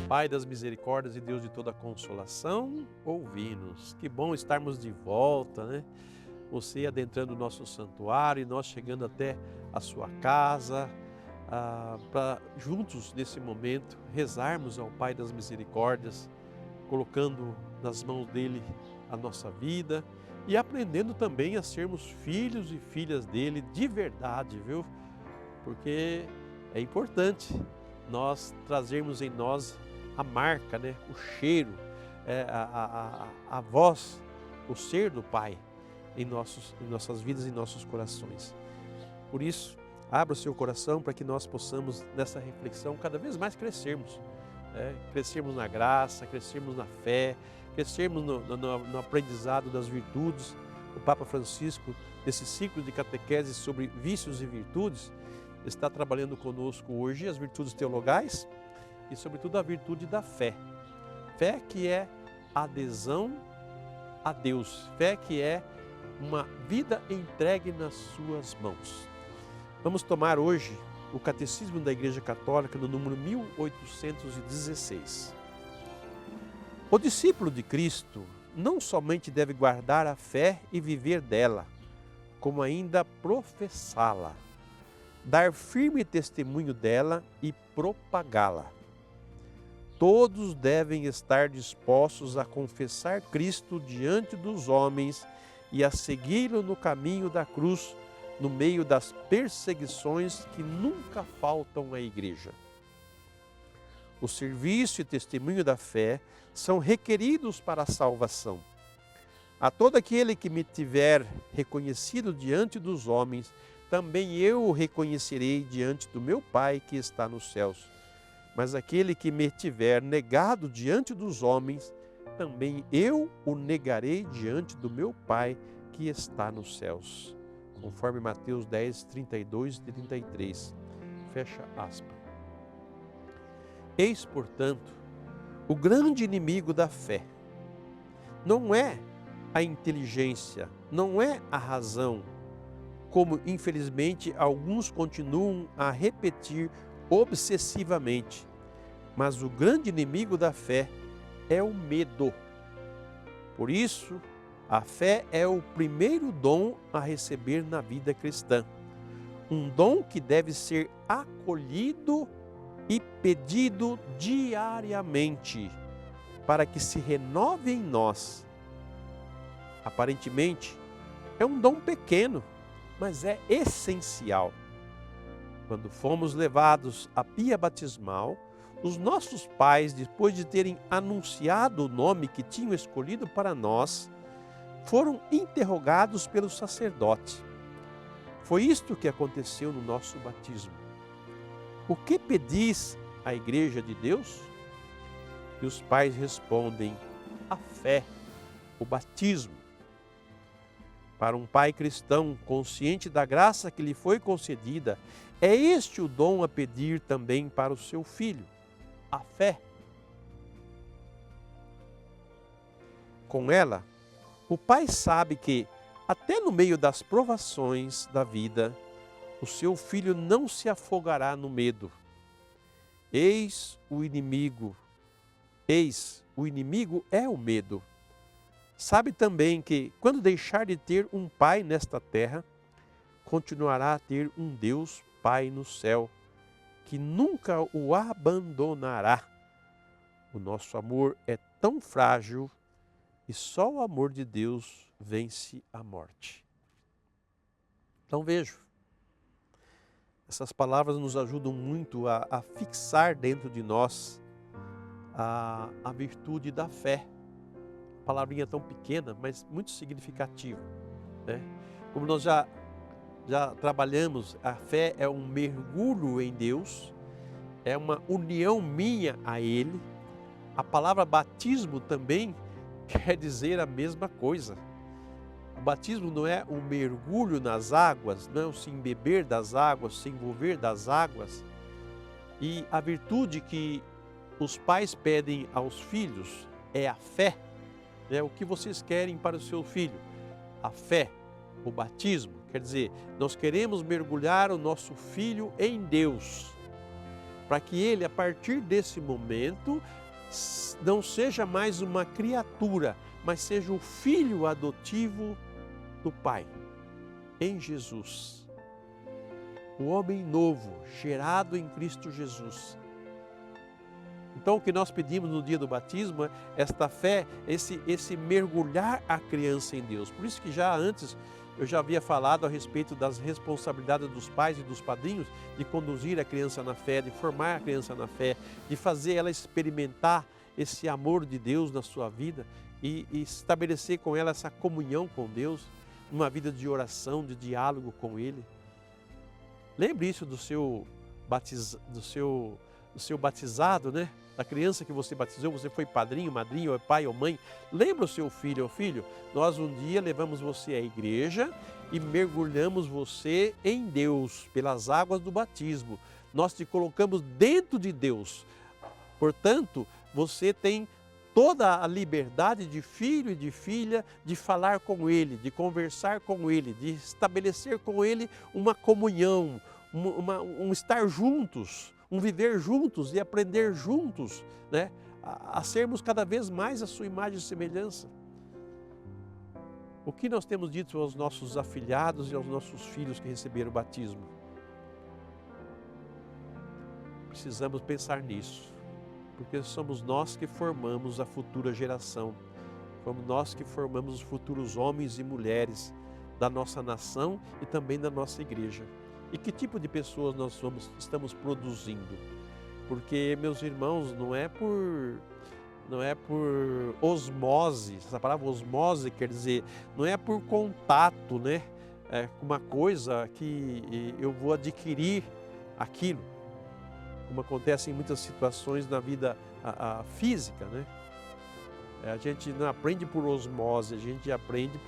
Pai das misericórdias e Deus de toda consolação, ouvi-nos. Que bom estarmos de volta, né? Você adentrando o nosso santuário e nós chegando até a sua casa, para juntos nesse momento rezarmos ao Pai das misericórdias, colocando nas mãos dele a nossa vida e aprendendo também a sermos filhos e filhas dele de verdade, viu? Porque é importante nós trazermos em nós a marca, né? O cheiro, a voz, o ser do Pai em nossas vidas e em nossos corações. Por isso, abra o seu coração para que nós possamos, nessa reflexão, cada vez mais crescermos. Crescermos na graça, crescermos na fé, crescermos no aprendizado das virtudes. O Papa Francisco, nesse ciclo de catequese sobre vícios e virtudes, está trabalhando conosco hoje as virtudes teologais e, sobretudo, a virtude da fé. Fé que é adesão a Deus, fé que é uma vida entregue nas suas mãos. Vamos tomar hoje o Catecismo da Igreja Católica no número 1816. O discípulo de Cristo não somente deve guardar a fé e viver dela, como ainda professá-la, dar firme testemunho dela e propagá-la. Todos devem estar dispostos a confessar Cristo diante dos homens e a segui-lo no caminho da cruz, no meio das perseguições que nunca faltam à Igreja. O serviço e testemunho da fé são requeridos para a salvação. A todo aquele que me tiver reconhecido diante dos homens, também eu o reconhecerei diante do meu Pai que está nos céus. Mas aquele que me tiver negado diante dos homens, também eu o negarei diante do meu Pai que está nos céus. Conforme Mateus 10, 32 e 33. Fecha aspas. Eis, portanto, o grande inimigo da fé. Não é a inteligência, não é a razão, como infelizmente alguns continuam a repetir obsessivamente. Mas o grande inimigo da fé é o medo. Por isso, a fé é o primeiro dom a receber na vida cristã. Um dom que deve ser acolhido e pedido diariamente, para que se renove em nós. Aparentemente, é um dom pequeno, mas é essencial. Quando fomos levados à pia batismal, os nossos pais, depois de terem anunciado o nome que tinham escolhido para nós, foram interrogados pelo sacerdote. Foi isto que aconteceu no nosso batismo. O que pedis à Igreja de Deus? E os pais respondem: a fé, o batismo. Para um pai cristão, consciente da graça que lhe foi concedida, é este o dom a pedir também para o seu filho, a fé. Com ela, o pai sabe que, até no meio das provações da vida, o seu filho não se afogará no medo. Eis, o inimigo é o medo. Sabe também que, quando deixar de ter um pai nesta terra, continuará a ter um Deus Pai no céu, que nunca o abandonará. O nosso amor é tão frágil e só o amor de Deus vence a morte. Então vejo, essas palavras nos ajudam muito a fixar dentro de nós a virtude da fé. Palavrinha tão pequena, mas muito significativa, né? Como nós já trabalhamos, a fé é um mergulho em Deus, é uma união minha a Ele. A palavra batismo também quer dizer a mesma coisa. O batismo não é um mergulho nas águas, não é o se embeber das águas, se envolver das águas. E a virtude que os pais pedem aos filhos é a fé. O que vocês querem para o seu filho? A fé, o batismo. Quer dizer, nós queremos mergulhar o nosso filho em Deus. para que ele, a partir desse momento, não seja mais uma criatura, mas seja o filho adotivo do Pai, em Jesus. O homem novo, gerado em Cristo Jesus. Então o que nós pedimos no dia do batismo é esta fé, esse mergulhar a criança em Deus. Por isso que já antes eu já havia falado a respeito das responsabilidades dos pais e dos padrinhos de conduzir a criança na fé, de formar a criança na fé, de fazer ela experimentar esse amor de Deus na sua vida e estabelecer com ela essa comunhão com Deus, uma vida de oração, de diálogo com Ele. Lembre isso do seu batizado, né? Da criança que você batizou, você foi padrinho, madrinha, ou pai ou mãe. Lembra o seu filho ou filho? Nós um dia levamos você à igreja e mergulhamos você em Deus, pelas águas do batismo. Nós te colocamos dentro de Deus. Portanto, você tem toda a liberdade de filho e de filha de falar com Ele, de conversar com Ele, de estabelecer com Ele uma comunhão, um estar juntos, um viver juntos e aprender juntos, né? A sermos cada vez mais a sua imagem e semelhança. O que nós temos dito aos nossos afilhados e aos nossos filhos que receberam o batismo? Precisamos pensar nisso, porque somos nós que formamos a futura geração, somos nós que formamos os futuros homens e mulheres da nossa nação e também da nossa igreja. E que tipo de pessoas nós estamos produzindo? Porque, meus irmãos, não é por osmose. Essa palavra osmose quer dizer, não é por contato, né? Com uma coisa que eu vou adquirir aquilo, como acontece em muitas situações na vida física, né? A gente não aprende por osmose, a gente aprende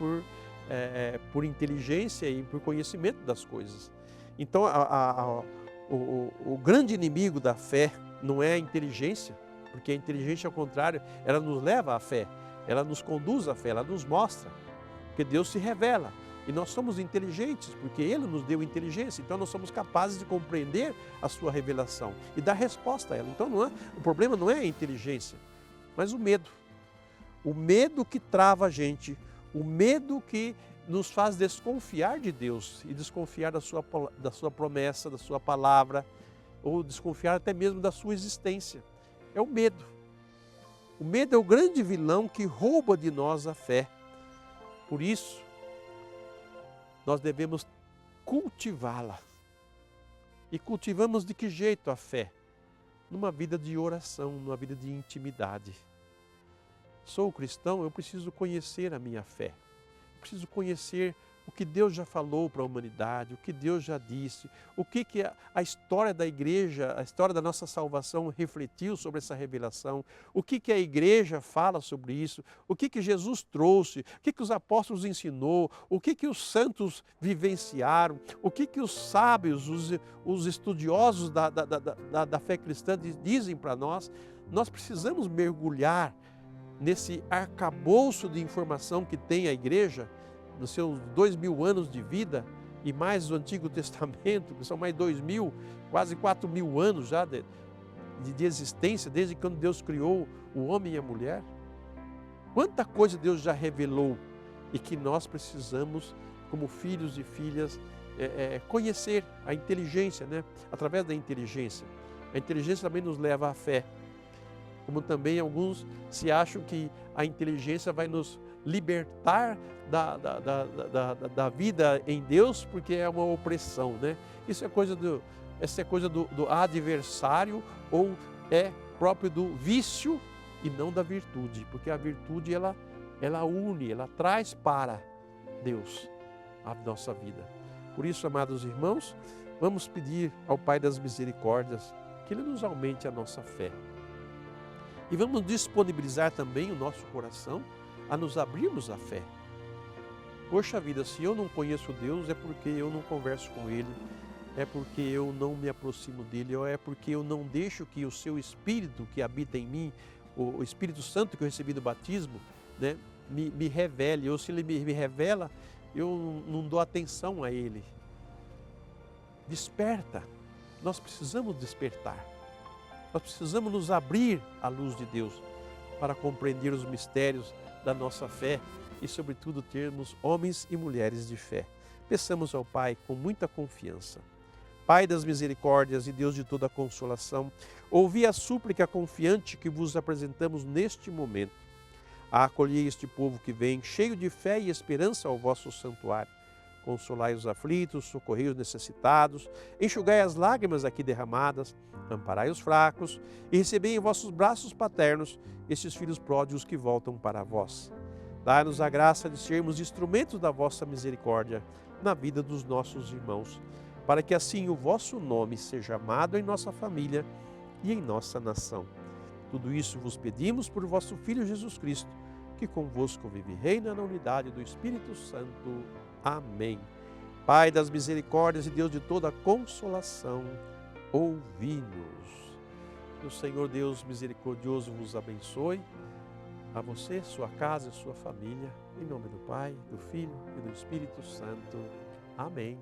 por inteligência e por conhecimento das coisas. Então, o grande inimigo da fé não é a inteligência, porque a inteligência, ao contrário, ela nos leva à fé, ela nos conduz à fé, ela nos mostra, porque Deus se revela. E nós somos inteligentes, porque Ele nos deu inteligência, então nós somos capazes de compreender a sua revelação e dar resposta a ela. Então o problema não é a inteligência, mas o medo. O medo que trava a gente, o medo que nos faz desconfiar de Deus e desconfiar da sua promessa, da sua palavra, ou desconfiar até mesmo da sua existência. É o medo. O medo é o grande vilão que rouba de nós a fé. Por isso, nós devemos cultivá-la. E cultivamos de que jeito a fé? Numa vida de oração, numa vida de intimidade. Sou cristão, eu preciso conhecer a minha fé. Preciso conhecer o que Deus já falou para a humanidade, o que Deus já disse, o que a história da igreja, a história da nossa salvação refletiu sobre essa revelação, o que a igreja fala sobre isso, o que Jesus trouxe, o que os apóstolos ensinou, o que os santos vivenciaram, o que os sábios, os estudiosos da fé cristã dizem para nós. Nós precisamos mergulhar nesse arcabouço de informação que tem a igreja, nos seus 2000 anos de vida, e mais o Antigo Testamento, que são mais 2000, quase 4000 anos já de existência, desde quando Deus criou o homem e a mulher. Quanta coisa Deus já revelou e que nós precisamos, como filhos e filhas, conhecer a inteligência, né? Através da inteligência. A inteligência também nos leva à fé. Como também alguns se acham que a inteligência vai nos libertar da vida em Deus, porque é uma opressão, né? Isso é coisa do adversário, ou é próprio do vício e não da virtude, porque a virtude ela une, ela traz para Deus a nossa vida. Por isso, amados irmãos, vamos pedir ao Pai das Misericórdias que Ele nos aumente a nossa fé. E vamos disponibilizar também o nosso coração a nos abrirmos à fé. Poxa vida, se eu não conheço Deus, é porque eu não converso com Ele, é porque eu não me aproximo dEle, ou é porque eu não deixo que o Seu Espírito que habita em mim, o Espírito Santo que eu recebi do batismo, né, me revele, ou se Ele me revela, eu não dou atenção a Ele. Desperta, nós precisamos despertar. Nós precisamos nos abrir à luz de Deus para compreender os mistérios da nossa fé e, sobretudo, termos homens e mulheres de fé. Peçamos ao Pai com muita confiança. Pai das misericórdias e Deus de toda consolação, ouvi a súplica confiante que vos apresentamos neste momento. Acolhei este povo que vem, cheio de fé e esperança ao vosso santuário. Consolai os aflitos, socorrei os necessitados, enxugai as lágrimas aqui derramadas, amparai os fracos e recebei em vossos braços paternos estes filhos pródigos que voltam para vós. Dai-nos a graça de sermos instrumentos da vossa misericórdia na vida dos nossos irmãos, para que assim o vosso nome seja amado em nossa família e em nossa nação. Tudo isso vos pedimos por vosso Filho Jesus Cristo, que convosco vive e reina na unidade do Espírito Santo. Amém. Pai das misericórdias e Deus de toda consolação, ouvi-nos. Que o Senhor Deus misericordioso vos abençoe, a você, sua casa e sua família, em nome do Pai, do Filho e do Espírito Santo. Amém.